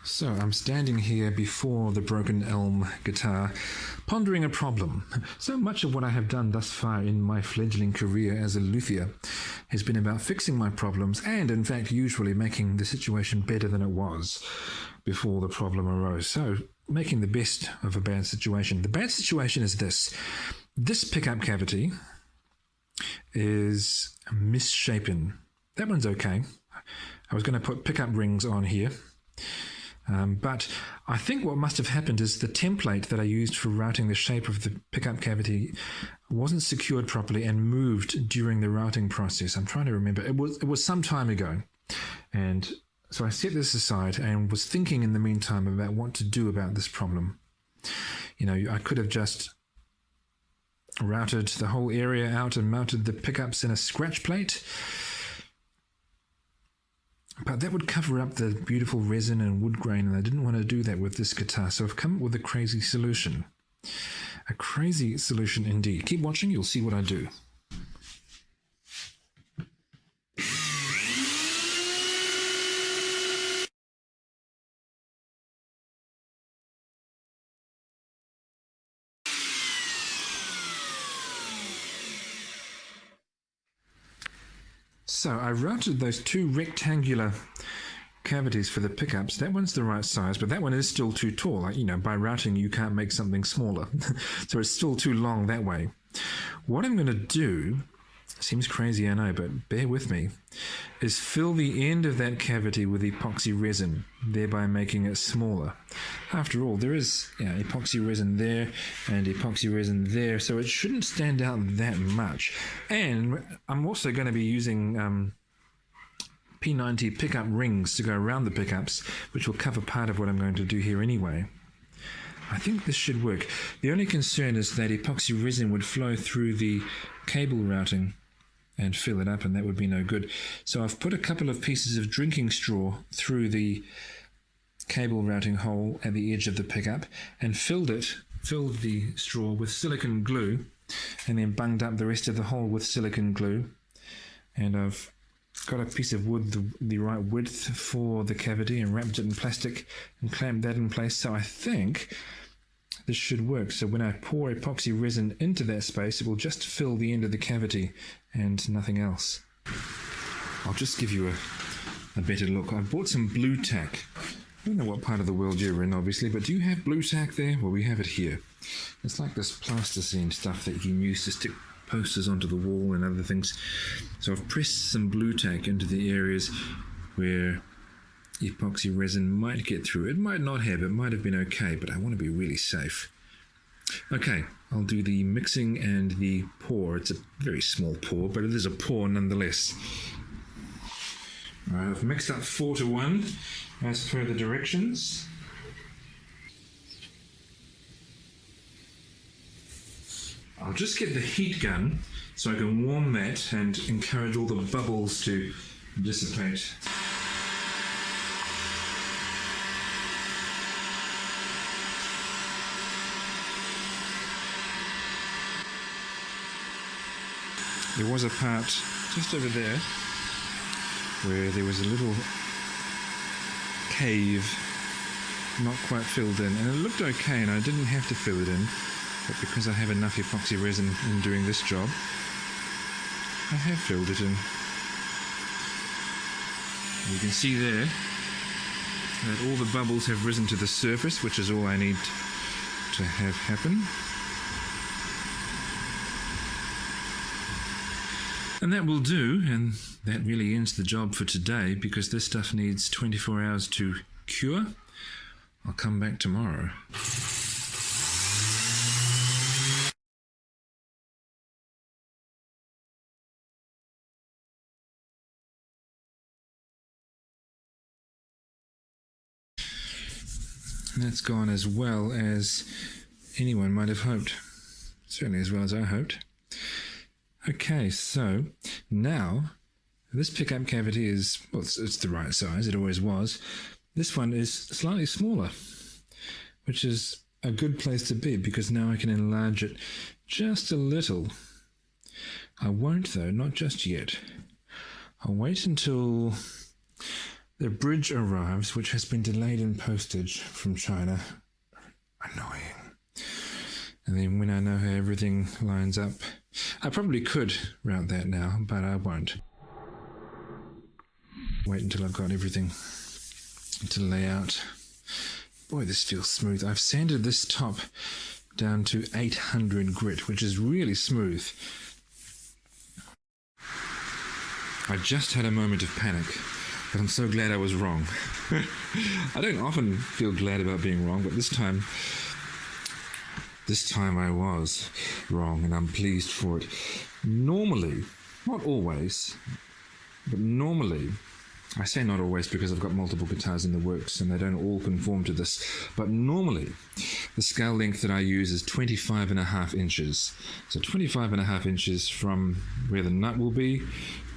So I'm standing here before the broken elm guitar, pondering a problem. So much of what I have done thus far in my fledgling career as a luthier has been about fixing my problems and, in fact, usually making the situation better than it was before the problem arose. So making the best of a bad situation. The bad situation is this. This pickup cavity is misshapen. That one's okay. I was going to put pickup rings on here. But I think what must have happened is the template that I used for routing the shape of the pickup cavity wasn't secured properly and moved during the routing process. I'm trying to remember. It was some time ago. And so I set this aside and was thinking in the meantime about what to do about this problem. You know, I could have just routed the whole area out and mounted the pickups in a scratch plate. But that would cover up the beautiful resin and wood grain, and I didn't want to do that with this guitar, so I've come up with a crazy solution. A crazy solution indeed. Keep watching, you'll see what I do. So I routed those two rectangular cavities for the pickups. That one's the right size, but that one is still too tall. Like, you know, by routing you can't make something smaller. So it's still too long that way. What I'm going to do, seems crazy I know, but bear with me, is fill the end of that cavity with epoxy resin, thereby making it smaller. After all, there is epoxy resin there and epoxy resin there, so it shouldn't stand out that much. And I'm also going to be using P90 pickup rings to go around the pickups, which will cover part of what I'm going to do here anyway. I think this should work. The only concern is that epoxy resin would flow through the cable routing and fill it up, and that would be no good. So I've put a couple of pieces of drinking straw through the cable routing hole at the edge of the pickup and filled the straw with silicone glue, and then bunged up the rest of the hole with silicone glue. And I've got a piece of wood the right width for the cavity and wrapped it in plastic and clamped that in place. So I think this should work. So when I pour epoxy resin into that space, it will just fill the end of the cavity and nothing else. I'll just give you a better look. I bought some blue tack. I don't know what part of the world you're in, obviously, but do you have blue tack there? Well, we have it here. It's like this plasticine stuff that you can use to stick posters onto the wall and other things. So I've pressed some blue tack into the areas where epoxy resin might get through. It might not have, it might have been okay, but I want to be really safe. Okay, I'll do the mixing and the pour. It's a very small pour, but it is a pour nonetheless. All right, I've mixed up 4-to-1 as per the directions. I'll just get the heat gun so I can warm that and encourage all the bubbles to dissipate. There was a part just over there where there was a little cave not quite filled in, and it looked okay and I didn't have to fill it in, but because I have enough epoxy resin in doing this job, I have filled it in. You can see there that all the bubbles have risen to the surface, which is all I need to have happen. And that will do, and that really ends the job for today, because this stuff needs 24 hours to cure. I'll come back tomorrow. And that's gone as well as anyone might have hoped. Certainly as well as I hoped. Okay, so now this pickup cavity is, well, it's the right size, it always was. This one is slightly smaller, which is a good place to be because now I can enlarge it just a little. I won't though, not just yet. I'll wait until The bridge arrives, which has been delayed in postage from China. Annoying. And then when I know how everything lines up, I probably could route that now, but I won't. Wait until I've got everything to lay out. Boy, this feels smooth. I've sanded this top down to 800 grit, which is really smooth. I just had a moment of panic, but I'm so glad I was wrong. I don't often feel glad about being wrong, but this time I was wrong, and I'm pleased for it. Normally, not always, but normally, I say not always because I've got multiple guitars in the works and they don't all conform to this, but normally the scale length that I use is 25.5 inches. So 25.5 inches from where the nut will be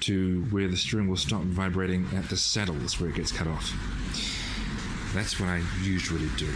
to where the string will stop vibrating at the saddles where it gets cut off. That's what I usually do.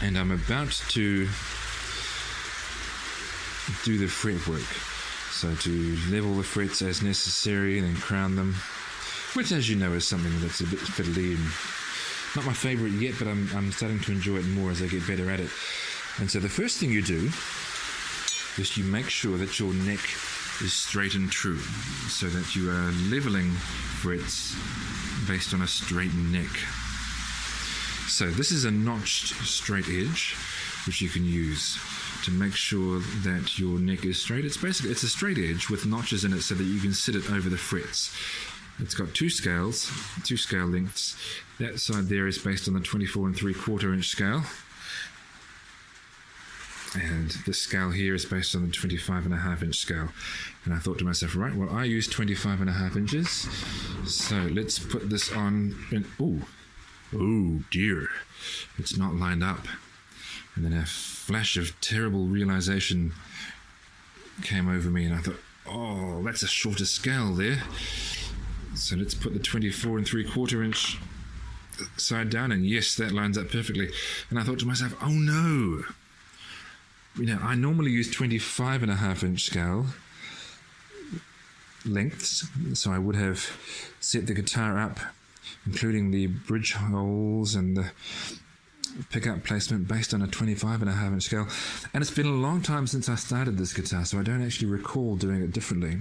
And I'm about to do the fret work. So to level the frets as necessary and then crown them, which, as you know, is something that's a bit fiddly and not my favourite yet, but I'm starting to enjoy it more as I get better at it. And so the first thing you do is you make sure that your neck is straight and true, so that you are levelling frets based on a straight neck. So this is a notched straight edge, which you can use to make sure that your neck is straight. It's a straight edge with notches in it so that you can sit it over the frets. It's got two scale lengths. That side there is based on the 24 3/4 inch scale. And this scale here is based on the 25.5 inch scale. And I thought to myself, right, well, I use 25.5 inches. So let's put this on. And, oh dear, it's not lined up. And then a flash of terrible realization came over me, and I thought, oh, that's a shorter scale there. So let's put the 24 3/4 inch side down, and yes, that lines up perfectly. And I thought to myself, oh no, I normally use 25.5 inch scale lengths, so I would have set the guitar up, including the bridge holes and the pickup placement, based on a 25.5 inch scale. And it's been a long time since I started this guitar, so I don't actually recall doing it differently.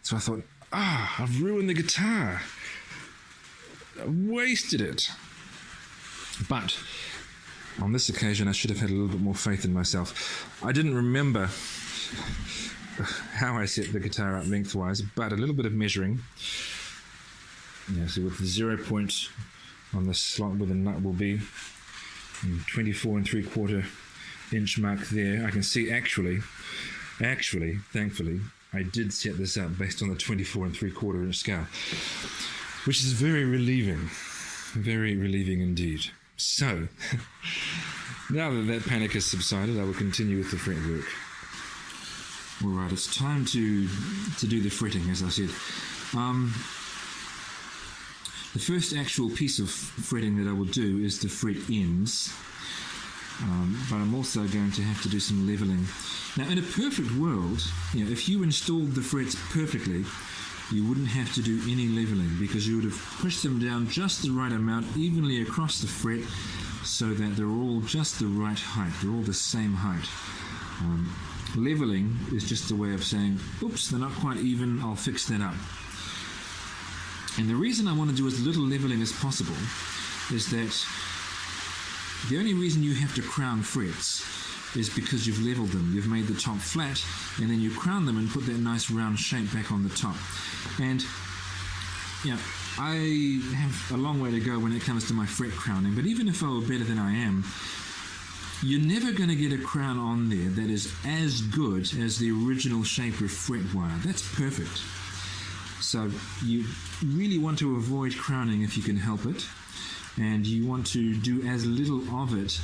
So I thought, I've ruined the guitar. I wasted it. But on this occasion, I should have had a little bit more faith in myself. I didn't remember how I set the guitar up lengthwise, but a little bit of measuring. So with the 0 point on the slot where the nut will be, and 24 3/4 inch mark there, I can see actually, thankfully, I did set this up based on the 24 3/4 inch scale, which is very relieving indeed. So, now that panic has subsided, I will continue with the fretwork. Alright, it's time to do the fretting, as I said. The first actual piece of fretting that I will do is the fret ends, but I'm also going to have to do some levelling. Now, in a perfect world, if you installed the frets perfectly, you wouldn't have to do any levelling, because you would have pushed them down just the right amount evenly across the fret, so that they're all just the right height, they're all the same height. Levelling is just a way of saying, oops, they're not quite even, I'll fix that up. And the reason I want to do as little levelling as possible is that the only reason you have to crown frets is because you've levelled them. You've made the top flat, and then you crown them and put that nice round shape back on the top. And I have a long way to go when it comes to my fret crowning, but even if I were better than I am, you're never going to get a crown on there that is as good as the original shape of fret wire. That's perfect. So you really want to avoid crowning if you can help it, and you want to do as little of it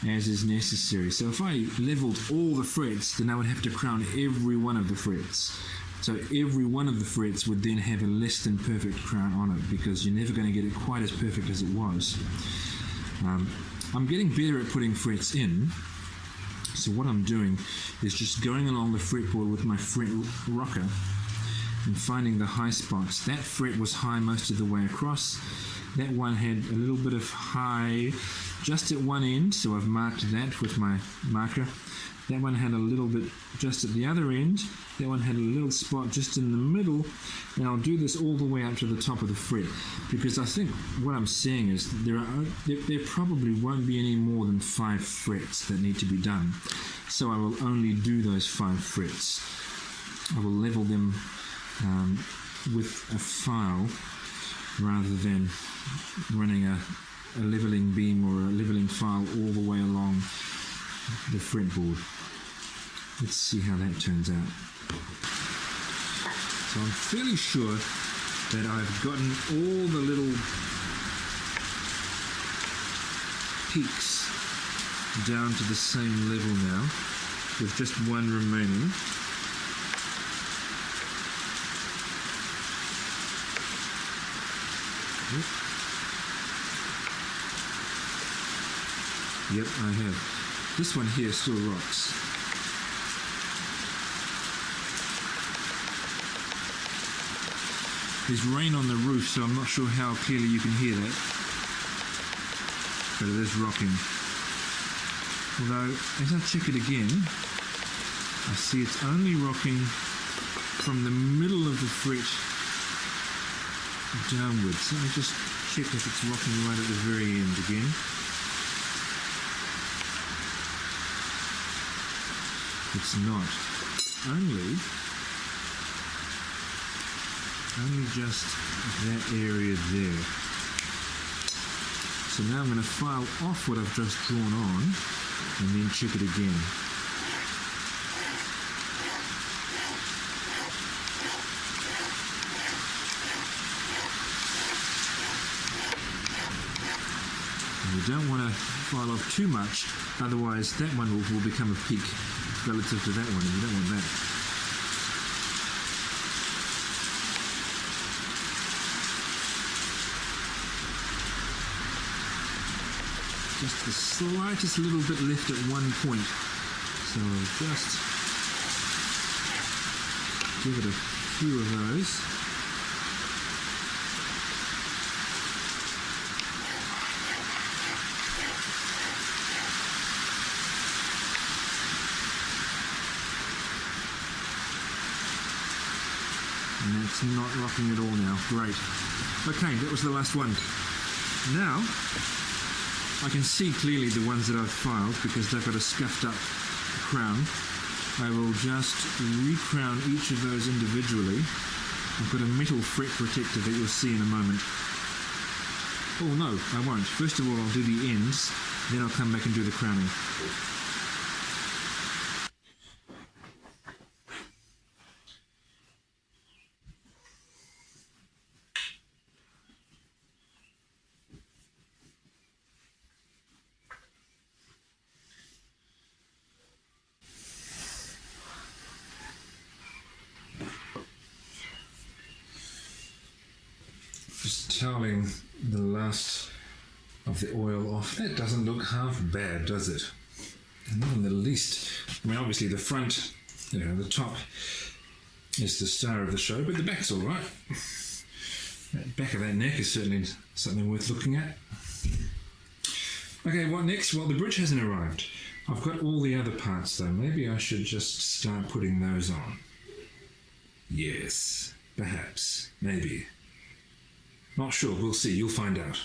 as is necessary. So if I leveled all the frets, then I would have to crown every one of the frets. So every one of the frets would then have a less than perfect crown on it, because you're never going to get it quite as perfect as it was. I'm getting better at putting frets in, so what I'm doing is just going along the fretboard with my fret rocker and finding the high spots. That fret was high most of the way across. That one had a little bit of high just at one end, so I've marked that with my marker. That one had a little bit just at the other end. That one had a little spot just in the middle, and I'll do this all the way up to the top of the fret, because I think what I'm seeing is there probably won't be any more than 5 frets that need to be done. So I will only do those 5 frets. I will level them with a file rather than running a leveling beam or a leveling file all the way along the fretboard. Let's see how that turns out. So I'm fairly sure that I've gotten all the little peaks down to the same level now, with just one remaining. Yep, I have. This one here still rocks. There's rain on the roof, so I'm not sure how clearly you can hear that, but it is rocking. Although, as I check it again, I see it's only rocking from the middle of the fret downwards. Let me just check if it's rocking right at the very end again. It's not. Only just that area there. So now I'm going to file off what I've just drawn on and then check it again. And you don't want to file off too much, otherwise that one will become a peak relative to that one, and you don't want that. Just the slightest little bit left at one point, so I'll just give it a few of those. And that's not rocking at all now. Great. Okay, that was the last one. Now, I can see clearly the ones that I've filed because they've got a scuffed up crown. I will just re-crown each of those individually. I've got a metal fret protector that you'll see in a moment. Oh no, I won't. First of all, I'll do the ends, then I'll come back and do the crowning. Just toweling the last of the oil off. That doesn't look half bad, does it? Not in the least. I mean, obviously the front, the top is the star of the show, but the back's all right. The back of that neck is certainly something worth looking at. Okay, what next? Well, the bridge hasn't arrived. I've got all the other parts though. Maybe I should just start putting those on. Yes, perhaps, maybe. Not sure, we'll see, you'll find out.